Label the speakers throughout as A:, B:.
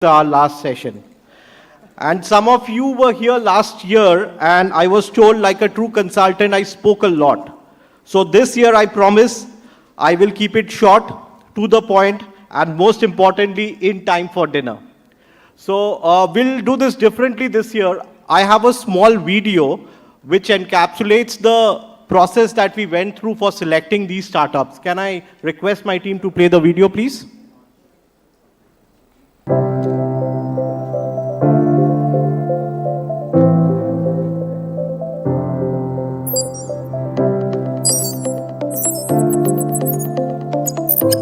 A: our last session. And some of you were here last year, and I was told, like a true consultant, I spoke a lot. So this year, I promise I will keep it short, to the point, and most importantly, in time for dinner. So we'll do this differently this year. I have a small video which encapsulates the process that we went through for selecting these startups. Can I request my team to play the video, please?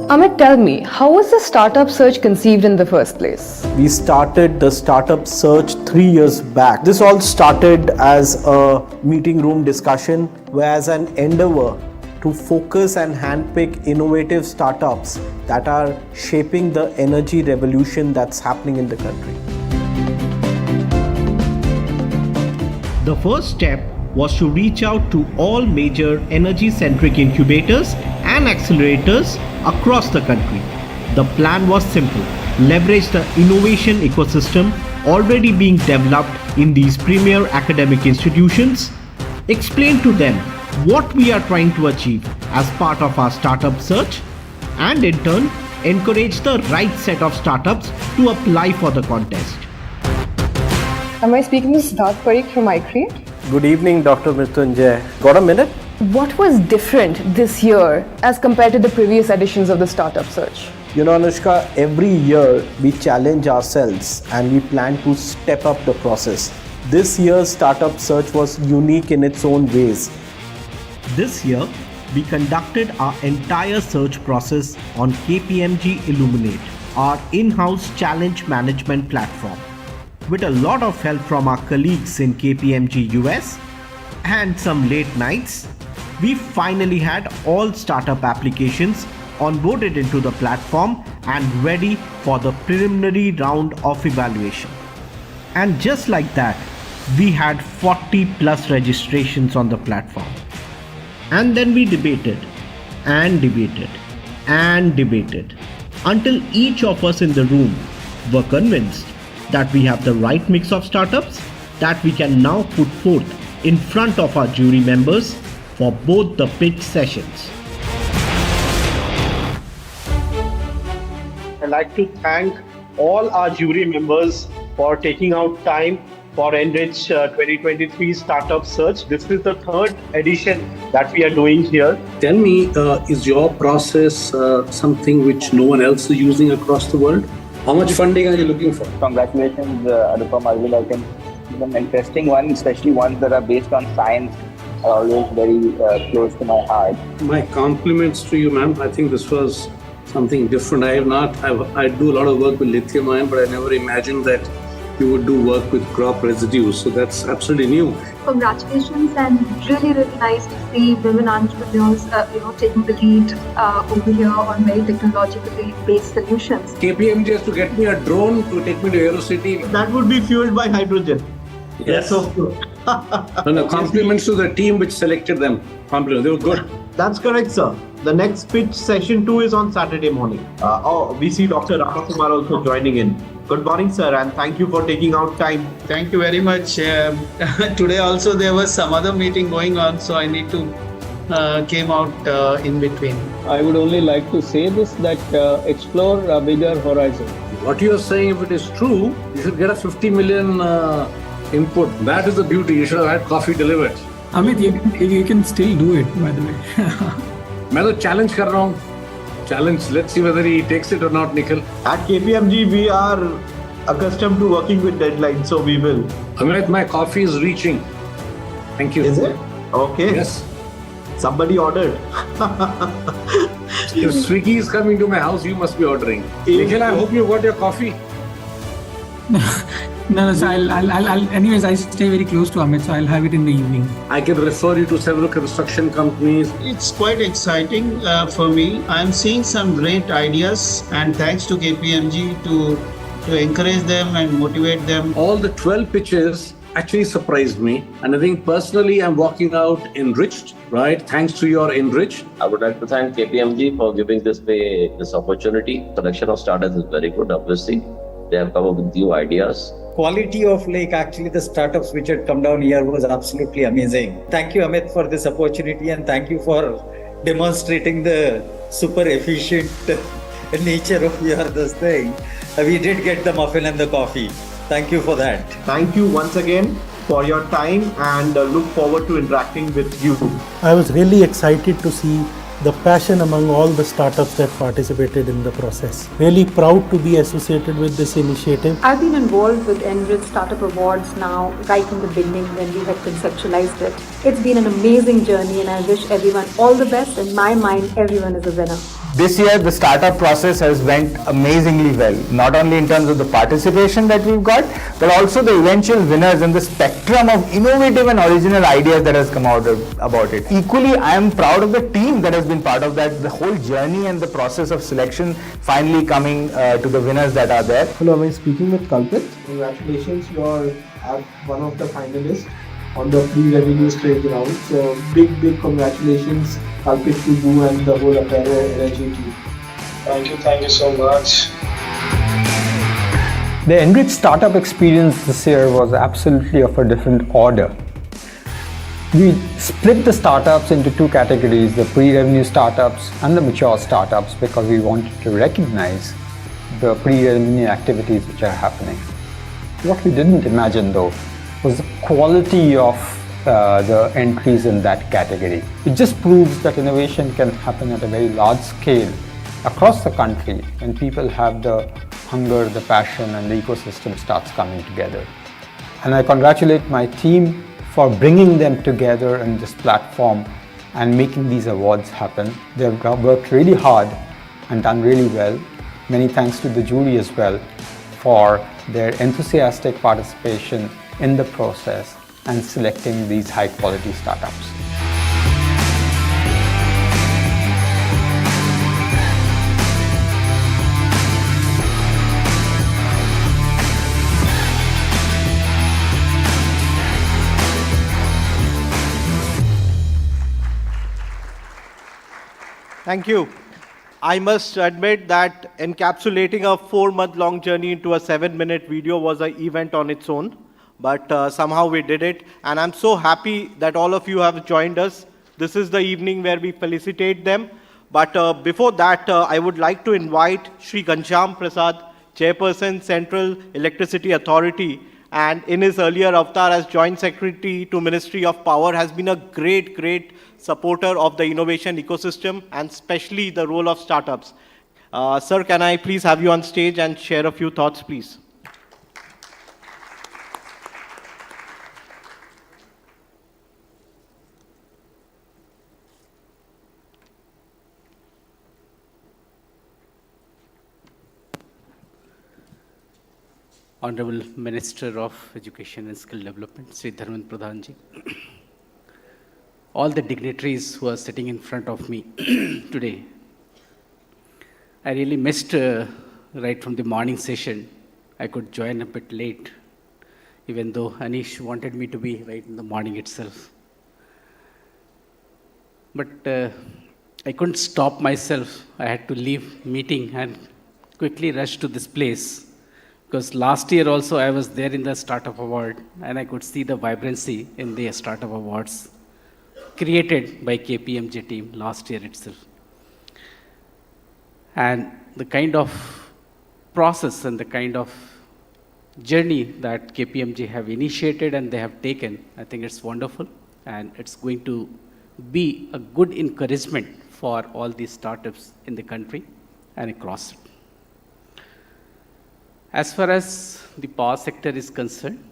B: Amit, tell me, how was the startup search conceived in the first place?
A: We started the startup search 3 years back. This all started as a meeting room discussion, whereas an endeavor to focus and handpick innovative startups that are shaping the energy revolution that's happening in the country. The first step was to reach out to all major energy-centric incubators and accelerators across the country. The plan was simple: leverage the innovation ecosystem already being developed in these premier academic institutions, explain to them what we are trying to achieve as part of our startup search, and in turn, encourage the right set of startups to apply for the contest.
B: Am I speaking to Siddharth Parikh from iCreate?
A: Good evening, Dr. Mrityunjay. Got a minute?
B: What was different this year as compared to the previous editions of the startup search?
A: You know, Anushka, every year we challenge ourselves and we plan to step up the process. This year's startup search was unique in its own ways. This year, we conducted our entire search process on KPMG Illuminate, our in-house challenge management platform. With a lot of help from our colleagues in KPMG US and some late nights, we finally had all startup applications onboarded into the platform and ready for the preliminary round of evaluation. And just like that, we had 40 plus registrations on the platform. And then we debated and debated and debated until each of us in the room were convinced that we have the right mix of startups that we can now put forth in front of our jury members for both the pitch sessions. I'd like to thank all our jury members for taking out time for ENRich 2023 Startup Search. This is the third edition that we are doing here.
C: Tell me, is your process something which no one else is using across the world? How much funding are you looking for?
D: Congratulations, Anupam. I will like an interesting one, especially ones that are based on science, are always very close to my heart.
C: My compliments to you, ma'am. I think this was something different. I do a lot of work with lithium ion, but I never imagined that you would do work with crop residues. So that's absolutely new.
E: Congratulations, and really nice to see women entrepreneurs, taking the lead over here on very technologically based solutions.
C: KPMG has to get me a drone to take me to Aerocity.
A: That would be fueled by hydrogen.
C: Yes.
A: So
C: No, compliments to the team which selected them. Compliments. They were good.
A: that's correct, sir. The next pitch session 2 is on Saturday morning. We see Dr. Ramakumar also joining in. Good morning, sir, and thank you for taking out time.
F: Thank you very much. Today also there was some other meeting going on, so I need to came out in between.
G: I would only like to say this, that explore a bigger horizon.
C: What you are saying, if it is true, you should get a 50 million input. That is the beauty. You should have had coffee delivered.
H: Amit, you can still do it, by the way.
C: मैं तो challenge कर रहा हूँ. Challenge. Let's see whether he takes it or not, Nikhil.
A: At KPMG, we are accustomed to working with deadlines, so we will.
C: Amit, my coffee is reaching. Thank you.
A: Is it? Okay.
C: Yes.
A: Somebody ordered.
C: If Swiggy is coming to my house, you must be ordering. Nikhil, I hope you got your coffee.
H: No, so anyways, I stay very close to Amit, so I'll have it in the evening.
C: I can refer you to several construction companies.
F: It's quite exciting for me. I'm seeing some great ideas, and thanks to KPMG to encourage them and motivate them.
C: All the 12 pitches actually surprised me. And I think personally, I'm walking out enriched, right? Thanks to your ENRich.
I: I would like to thank KPMG for giving this opportunity. Selection of startups is very good, obviously. They have come up with new ideas.
J: Quality of actually the startups which had come down here was absolutely amazing. Thank you, Amit, for this opportunity, and thank you for demonstrating the super efficient nature of this thing. We did get the muffin and the coffee. Thank you for that.
K: Thank you once again for your time, and look forward to interacting with you.
L: I was really excited to see the passion among all the startups that participated in the process. Really proud to be associated with this initiative.
M: I've been involved with ENRich Startup Awards now right in the beginning when we had conceptualized it. It's been an amazing journey, and I wish everyone all the best. In my mind, everyone is a winner.
N: This year, the startup process has went amazingly well, not only in terms of the participation that we've got, but also the eventual winners and the spectrum of innovative and original ideas that has come out about it. Equally, I am proud of the team that has been part of that, the whole journey and the process of selection finally coming to the winners that are there.
A: Hello, am I speaking with Kalpit? Congratulations, you are one of the finalists on the pre-revenue stage round. So big congratulations, Kalpit, to you and the whole Apero Energy team.
O: Thank you so much.
P: The ENRich startup experience this year was absolutely of a different order. We split the startups into two categories, the pre-revenue startups and the mature startups, because we wanted to recognize the pre-revenue activities which are happening. What we didn't imagine though was the quality of the entries in that category. It just proves that innovation can happen at a very large scale across the country when people have the hunger, the passion, and the ecosystem starts coming together. And I congratulate my team for bringing them together in this platform and making these awards happen. They've worked really hard and done really well. Many thanks to the jury as well for their enthusiastic participation in the process and selecting these high quality startups.
Q: Thank you. I must admit that encapsulating a 4-month-long journey into a 7-minute video was an event on its own, but somehow we did it. And I'm so happy that all of you have joined us. This is the evening where we felicitate them. But before that, I would like to invite Shri Ghanshyam Prasad, Chairperson, Central Electricity Authority, and in his earlier avatar as Joint Secretary to Ministry of Power, has been a great supporter of the innovation ecosystem and especially the role of startups. Sir, can I please have you on stage and share a few thoughts, please?
R: Honorable Minister of Education and Skill Development, Shri Pradhanji, all the dignitaries who are sitting in front of me today. I really missed right from the morning session. I could join a bit late, even though Anish wanted me to be right in the morning itself. But I couldn't stop myself. I had to leave meeting and quickly rush to this place. Because last year also I was there in the Startup Award and I could see the vibrancy in the Startup Awards created by KPMG team last year itself. And the kind of process and the kind of journey that KPMG have initiated and they have taken, I think it's wonderful and it's going to be a good encouragement for all these startups in the country and across it. As far as the power sector is concerned,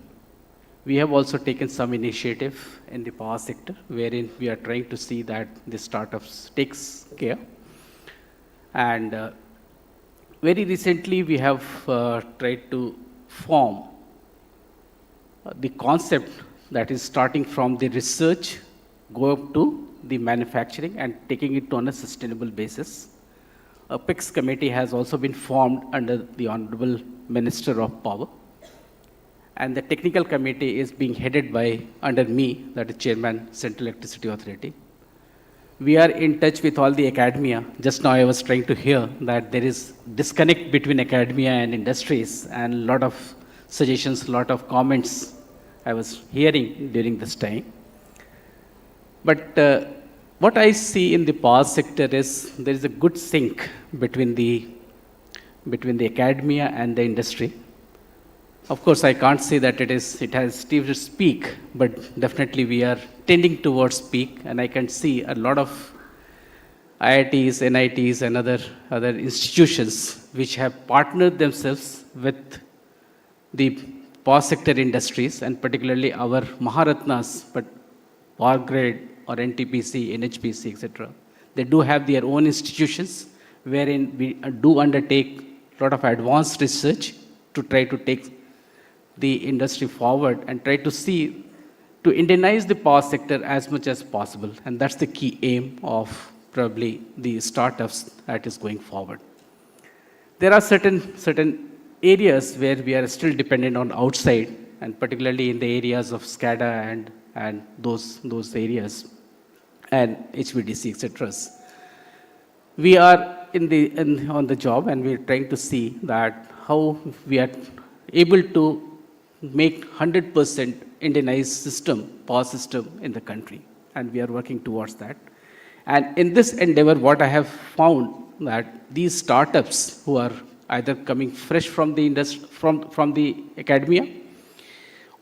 R: we have also taken some initiative in the power sector, wherein we are trying to see that the startups takes care. And very recently, we have tried to form the concept that is starting from the research, go up to the manufacturing and taking it on a sustainable basis. A PICS committee has also been formed under the Honorable Minister of Power. And the technical committee is being headed by, under me, that is Chairman, Central Electricity Authority. We are in touch with all the academia. Just now I was trying to hear that there is disconnect between academia and industries, and a lot of suggestions, a lot of comments I was hearing during this time. But what I see in the power sector is there is a good sync between the academia and the industry. Of course, I can't say that it has still to speak, but definitely we are tending towards peak, and I can see a lot of IITs, NITs, and other institutions which have partnered themselves with the power sector industries, and particularly our Maharatnas, but Power Grid or NTPC, NHPC, etc. They do have their own institutions wherein we do undertake a lot of advanced research to try to take the industry forward and try to see to Indianize the power sector as much as possible. And that's the key aim of probably the startups that is going forward. There are certain areas where we are still dependent on outside, and particularly in the areas of SCADA and those areas, and HVDC, etc. We are on the job, and we're trying to see that how we are able to make 100% Indianized power system in the country, and we are working towards that. And in this endeavor, what I have found that these startups who are either coming fresh from the industry, from the academia,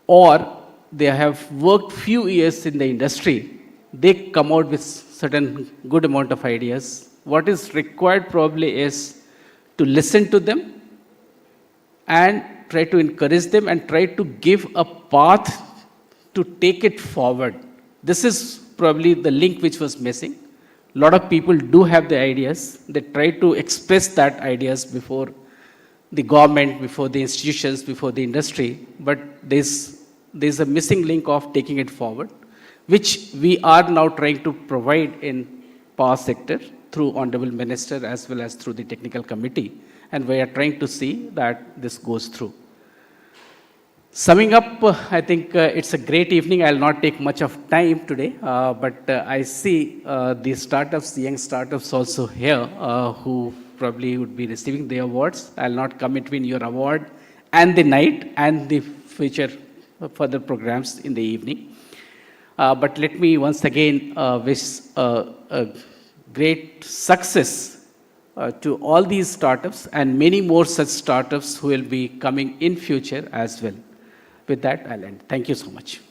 R: or they have worked few years in the industry, they come out with certain good amount of ideas. What is required probably is to listen to them and try to encourage them and try to give a path to take it forward. This is probably the link which was missing. A lot of people do have the ideas. They try to express that ideas before the government, before the institutions, before the industry, but there's a missing link of taking it forward, which we are now trying to provide in power sector through Honorable Minister as well as through the technical committee, and we are trying to see that this goes through. Summing up, I think it's a great evening. I'll not take much of time today, but I see the startups, the young startups also here who probably would be receiving the awards. I'll not come between your award and the night and the future further programs in the evening. But let me once again wish a great success to all these startups and many more such startups who will be coming in future as well. With that, I'll end. Thank you so much.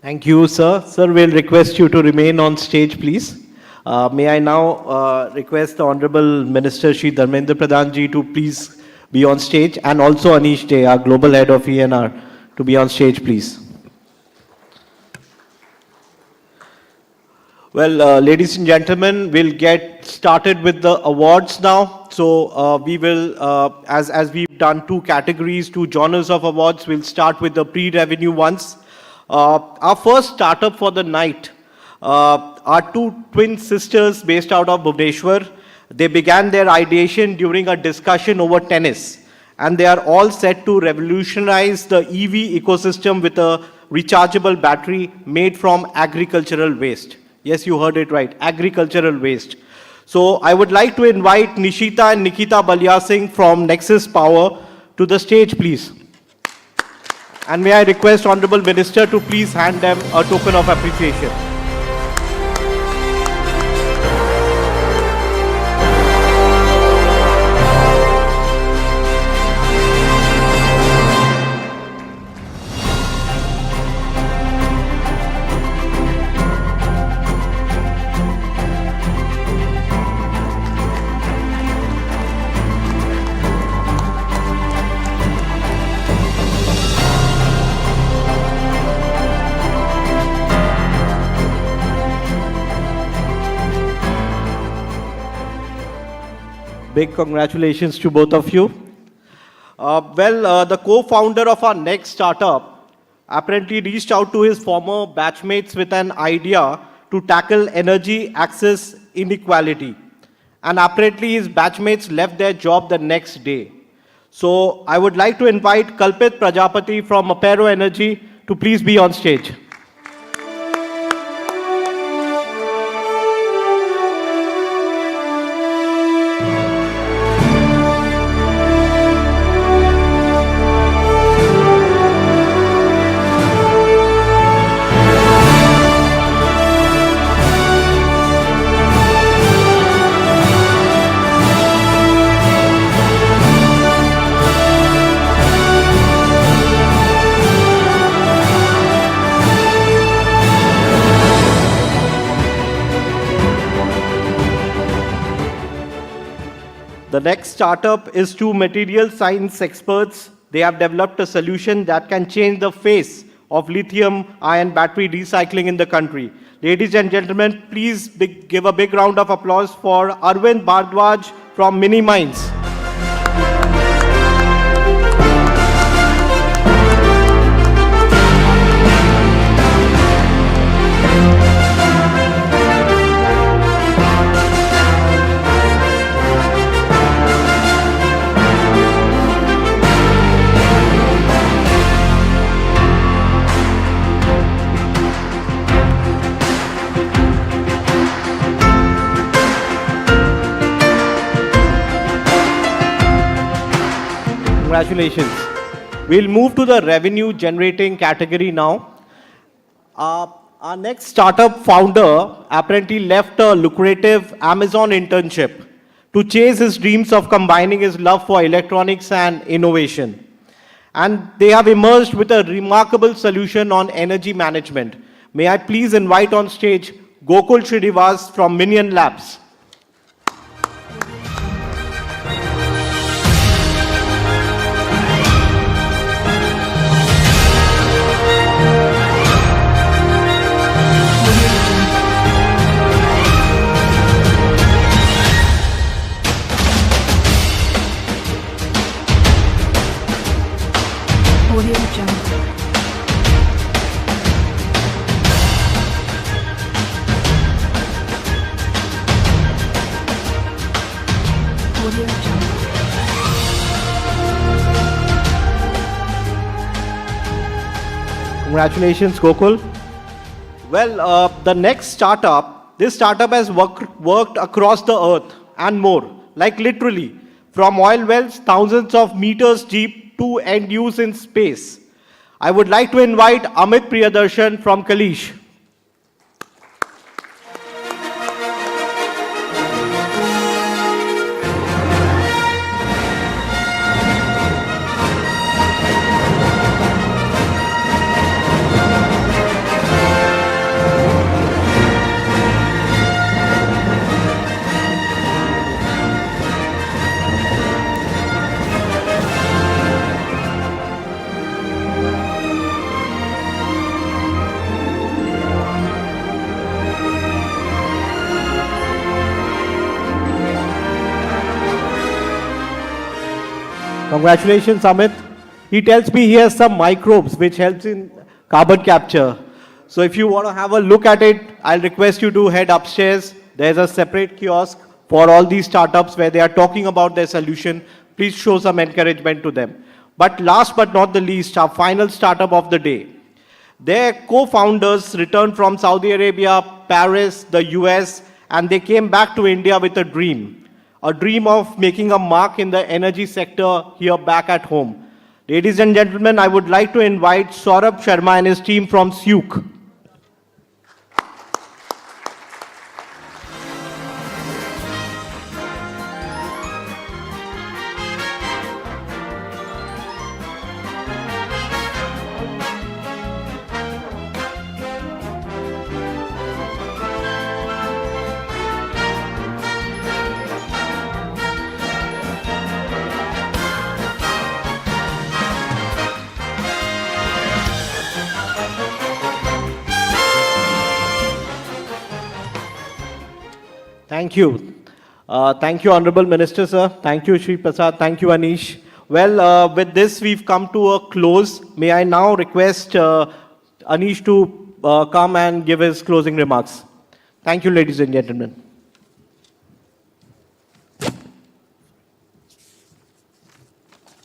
Q: Thank you, sir. Sir, we'll request you to remain on stage, please. May I now request the Honorable Minister Shri Dharmendra Pradhan ji to please be on stage, and also Anish Dey, our Global Head of ENR, to be on stage, please. Well, ladies and gentlemen, we'll get started with the awards now. So we will, as we've done two categories, two genres of awards, we'll start with the pre-revenue ones. Our first startup for the night are two twin sisters based out of Bhubaneswar. They began their ideation during a discussion over tennis, and they are all set to revolutionize the EV ecosystem with a rechargeable battery made from agricultural waste. Yes, you heard it right, agricultural waste. So I would like to invite Nishita and Nikita Balya Singh from Nexus Power to the stage, please. And may I request Honorable Minister to please hand them a token of appreciation. Big congratulations to both of you. The co-founder of our next startup apparently reached out to his former batchmates with an idea to tackle energy access inequality. And apparently his batchmates left their job the next day. So I would like to invite Kalpit Prajapati from Apero Energy to please be on stage. The next startup is two material science experts. They have developed a solution that can change the face of lithium-ion battery recycling in the country. Ladies and gentlemen, please give a big round of applause for Arvind Bhardwaj from Mini Minds. Congratulations. We'll move to the revenue generating category now. Our next startup founder apparently left a lucrative Amazon internship to chase his dreams of combining his love for electronics and innovation. And they have emerged with a remarkable solution on energy management. May I please invite on stage Gokul Srinivas from Minion Labs. Congratulations, Gokul. Well, the next startup, this startup has worked across the earth and more, like literally, from oil wells, thousands of meters deep to end use in space. I would like to invite Amit Priyadarshan from Kalish. Congratulations, Amit. He tells me he has some microbes which helps in carbon capture. So if you want to have a look at it, I'll request you to head upstairs. There's a separate kiosk for all these startups where they are talking about their solution. Please show some encouragement to them. But last but not the least, our final startup of the day. Their co-founders returned from Saudi Arabia, Paris, the US, and they came back to India with a dream of making a mark in the energy sector here back at home. Ladies and gentlemen, I would like to invite Saurabh Sharma and his team from Syuk. Thank you. Thank you, Honorable Minister, sir. Thank you, Shri Prasad. Thank you, Anish. Well, with this, we've come to a close. May I now request Anish to come and give his closing remarks. Thank you, ladies and gentlemen.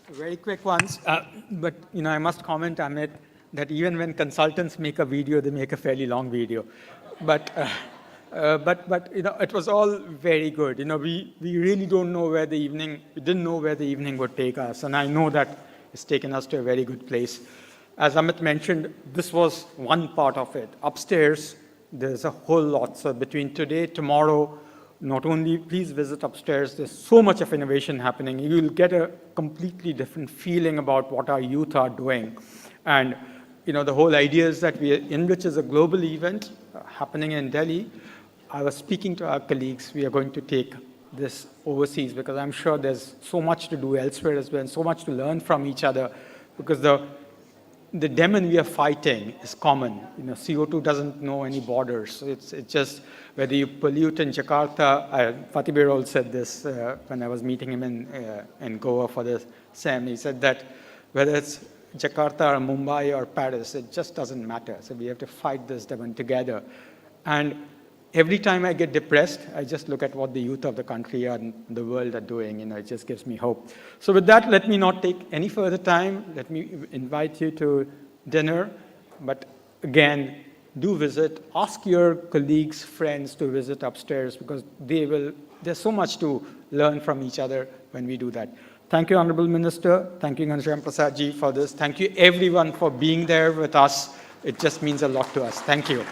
P: Very quick ones, but I must comment, Amit. that even when consultants make a video, they make a fairly long video. But it was all very good. We really don't know where we didn't know where the evening would take us. And I know that it's taken us to a very good place. As Amit mentioned, this was one part of it. Upstairs, there's a whole lot. So between today, tomorrow, not only please visit upstairs, there's so much of innovation happening. You will get a completely different feeling about what our youth are doing. And the whole idea is that ENRich is a global event happening in Delhi. I was speaking to our colleagues. We are going to take this overseas because I'm sure there's so much to do elsewhere as well and so much to learn from each other, because the demon we are fighting is common. CO2 doesn't know any borders. So it's just whether you pollute in Jakarta. Fatih Birol said this when I was meeting him in Goa for the SEM. He said that whether it's Jakarta or Mumbai or Paris, it just doesn't matter. So we have to fight this demon together. And every time I get depressed, I just look at what the youth of the country and the world are doing. It just gives me hope. So with that, let me not take any further time. Let me invite you to dinner. But again, do visit. Ask your colleagues, friends to visit upstairs, because there's so much to learn from each other when we do that. Thank you, Honorable Minister. Thank you, Ghanshyam Prasad ji, for this. Thank you, everyone, for being there with us. It just means a lot to us. Thank you.